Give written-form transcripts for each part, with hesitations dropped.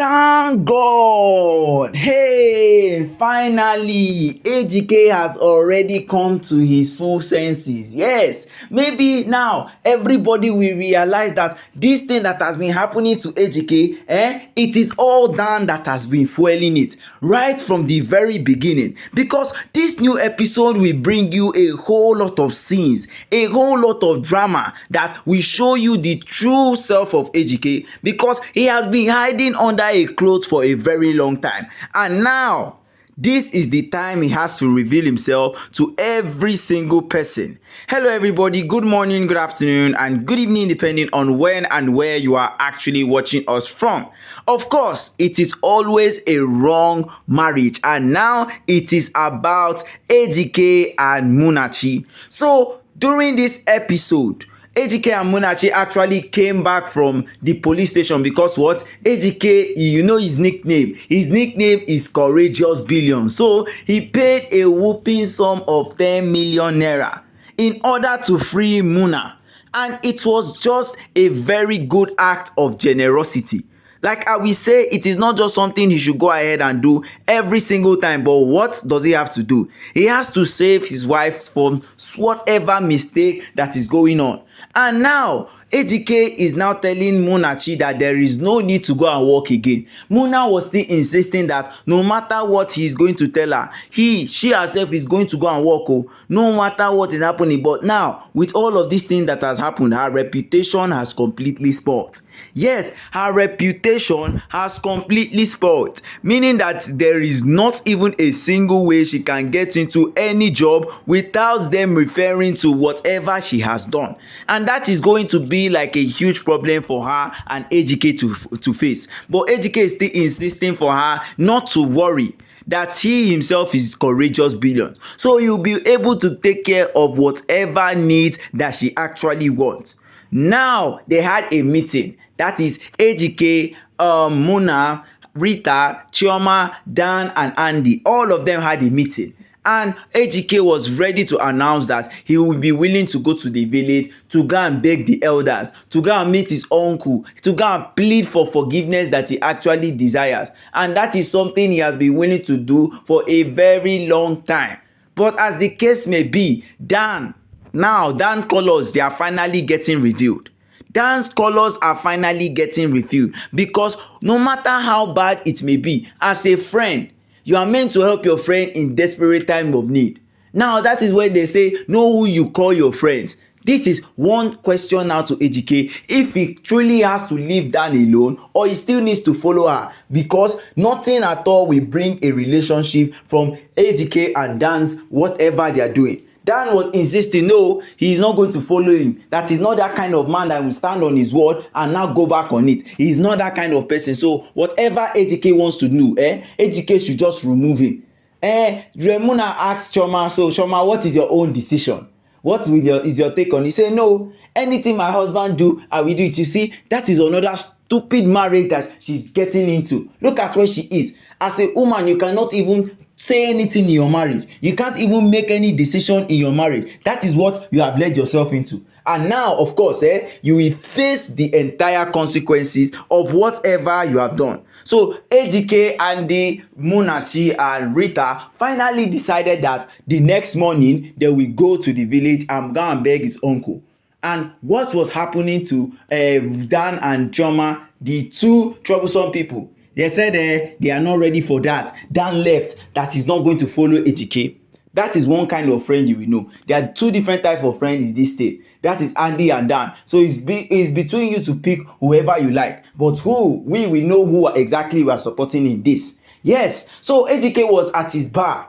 Thank God! Hey, finally, AGK has already come to his full senses. Yes, maybe now everybody will realize that this thing that has been happening to AGK, it is all Dan that has been fueling it right from the very beginning. Because this new episode will bring you a whole lot of scenes, a whole lot of drama that will show you the true self of AGK, because he has been hiding under a cloth for a very long time, and now this is the time he has to reveal himself to every single person. Hello everybody, good morning, good afternoon and good evening, depending on when and where you are actually watching us from. Of course, it is always a wrong marriage, and now it is about AGK and Munachi. So during this episode, AGK and Munachi actually came back from the police station because what? AGK, you know his nickname. His nickname is Courageousbillions. So he paid a whooping sum of 10 million naira in order to free Muna. And it was just a very good act of generosity. Like I will say, it is not just something he should go ahead and do every single time, but what does he have to do? He has to save his wife from whatever mistake that is going on. And now AGK is now telling Munachi that there is no need to go and work again. Muna was still insisting that no matter what he is going to tell her, she herself is going to go and work, no matter what is happening. But now, with all of these things that has happened, her reputation has completely spoiled. Yes, her reputation has completely spoiled, meaning that there is not even a single way she can get into any job without them referring to whatever she has done. And that is going to be like a huge problem for her and AGK to face. But AGK is still insisting for her not to worry, that he himself is Courageousbillions, so he'll be able to take care of whatever needs that she actually wants. Now they had a meeting, that is AGK, Muna, Rita, Chioma, Dan and Andy. All of them had a meeting, and AGK was ready to announce that he will be willing to go to the village to go and beg the elders, to go and meet his uncle, to go and plead for forgiveness that he actually desires. And that is something he has been willing to do for a very long time. But as the case may be, Dan colors, they are finally getting revealed. Dan's colors are finally getting revealed, because no matter how bad it may be, as a friend, you are meant to help your friend in desperate time of need. Now that is when they say know who you call your friends. This is one question now to AGK, if he truly has to leave Dan alone or he still needs to follow her, because nothing at all will bring a relationship from AGK and Dan's whatever they are doing. Dan was insisting, no, he is not going to follow him. That is not that kind of man that will stand on his word and now go back on it. He is not that kind of person. So whatever AGK wants to do, AGK should just remove him. Remuna asked Chioma, so Chioma, what is your own decision? What is your take on it? He said, no, anything my husband do, I will do it. You see, that is another stupid marriage that she's getting into. Look at where she is. As a woman, you cannot even say anything in your marriage. You can't even make any decision in your marriage. That is what you have led yourself into. And now, of course, you will face the entire consequences of whatever you have done. So AGK, Andy, Munachi and Rita finally decided that the next morning they will go to the village and go and beg his uncle. And what was happening to Dan and Chioma, the two troublesome people? They said they are not ready for that. Dan left, that is not going to follow AGK. That is one kind of friend you will know. There are two different types of friends in this state. That is Andy and Dan. So it's between you to pick whoever you like. But we will know who exactly we are supporting in this. Yes, so AGK was at his bar,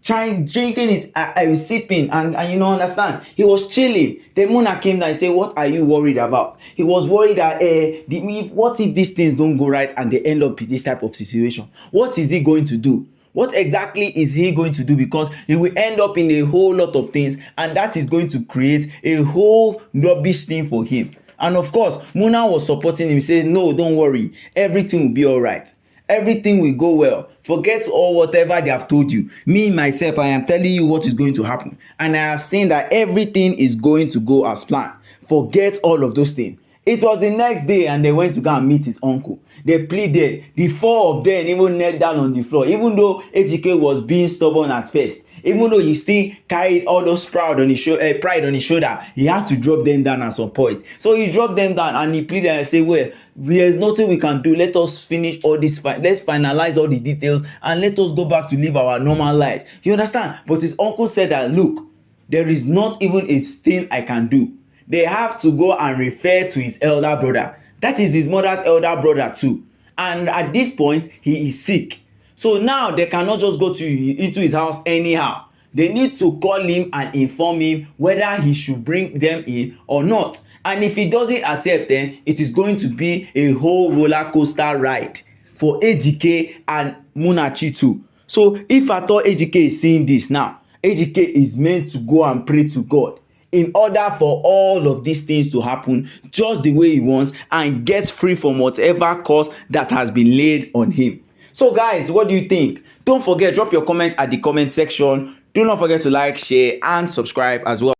drinking his sipping and you know, understand, he was chilling. Then Muna came down and said, what are you worried about? He was worried that what if these things don't go right and they end up in this type of situation? What is he going to do? What exactly is he going to do? Because he will end up in a whole lot of things, and that is going to create a whole rubbish thing for him. And of course, Muna was supporting him, saying, no, don't worry, everything will be all right. Everything will go well. Forget all whatever they have told you. Me, myself, I am telling you what is going to happen. And I have seen that everything is going to go as planned. Forget all of those things. It was the next day and they went to go and meet his uncle. They pleaded. The four of them even knelt down on the floor. Even though Ejike was being stubborn at first, even though he still carried all those pride on his shoulder, he had to drop them down at some point. So he dropped them down and he pleaded and said, well, there's nothing we can do. Let us finish all this. Let's finalize all the details and let us go back to live our normal lives. You understand? But his uncle said that, look, there is not even a thing I can do. They have to go and refer to his elder brother. That is his mother's elder brother too. And at this point, he is sick. So now they cannot just go into his house anyhow. They need to call him and inform him whether he should bring them in or not. And if he doesn't accept them, it is going to be a whole roller coaster ride for Ejike and Munachi too. So if at all Ejike is seeing this now, Ejike is meant to go and pray to God in order for all of these things to happen just the way he wants and get free from whatever curse that has been laid on him. So guys, what do you think? Don't forget, drop your comment at the comment section. Do not forget to like, share and subscribe as well.